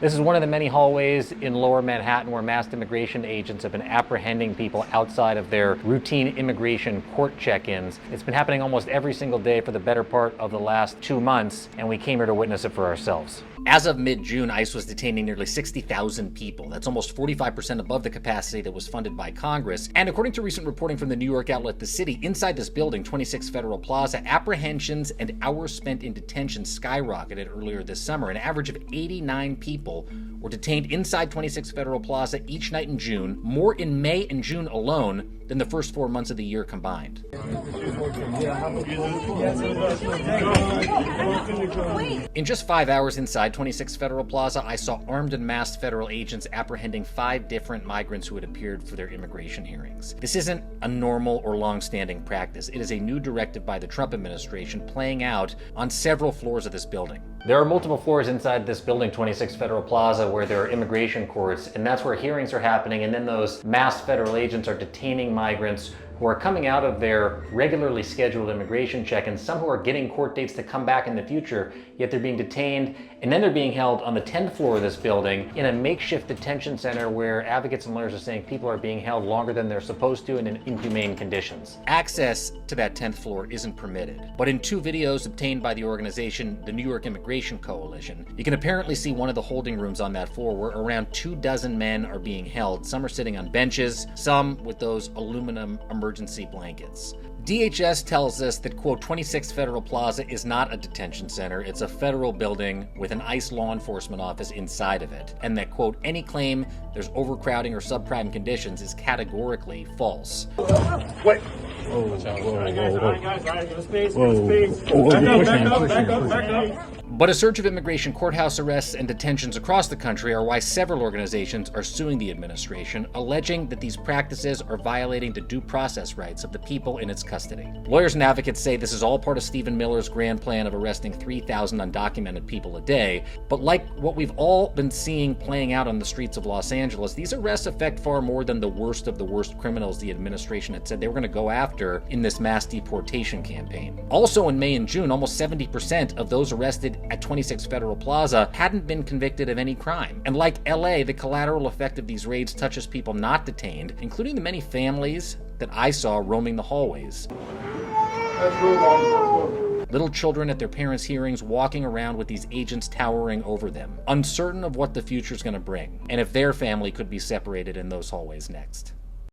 This is one of the many hallways in lower Manhattan where masked immigration agents have been apprehending people outside of their routine immigration court check-ins. It's been happening almost every single day for the better part of the last 2 months, and we came here to witness it for ourselves. As of mid-June, ICE was detaining nearly 60,000 people. That's almost 45% above the capacity that was funded by Congress. And according to recent reporting from the New York outlet The City, inside this building, 26 Federal Plaza, apprehensions and hours spent in detention skyrocketed earlier this summer. An average of 89 people were detained inside 26 Federal Plaza each night in June, more in May and June alone than the first 4 months of the year combined. In just 5 hours inside 26 Federal Plaza, I saw armed and masked federal agents apprehending 5 different migrants who had appeared for their immigration hearings. This isn't a normal or long-standing practice. It is a new directive by the Trump administration playing out on several floors of this building. There are multiple floors inside this building, 26 Federal Plaza, where there are immigration courts, and that's where hearings are happening, and then those masked federal agents are detaining migrants who are coming out of their regularly scheduled immigration check-ins, some who are getting court dates to come back in the future, yet they're being detained, and then they're being held on the 10th floor of this building in a makeshift detention center where advocates and lawyers are saying people are being held longer than they're supposed to and in inhumane conditions. Access to that 10th floor isn't permitted, but in 2 videos obtained by the organization, the New York Immigration Coalition, you can apparently see one of the holding rooms on that floor where around 24 men are being held. Some are sitting on benches, some with those aluminum emergency blankets. DHS tells us that, quote, 26 Federal Plaza is not a detention center. It's a federal building with an ICE law enforcement office inside of it. And that, quote, any claim there's overcrowding or subprime conditions is categorically false. Wait. But a surge of immigration courthouse arrests and detentions across the country are why several organizations are suing the administration, alleging that these practices are violating the due process rights of the people in its custody. Lawyers and advocates say this is all part of Stephen Miller's grand plan of arresting 3,000 undocumented people a day. But like what we've all been seeing playing out on the streets of Los Angeles, these arrests affect far more than the worst of the worst criminals the administration had said they were going to go after in this mass deportation campaign. Also in May and June, almost 70% of those arrested at 26 Federal Plaza hadn't been convicted of any crime. And like LA, the collateral effect of these raids touches people not detained, including the many families that I saw roaming the hallways. Little children at their parents' hearings walking around with these agents towering over them, uncertain of what the future's going to bring, and if their family could be separated in those hallways next.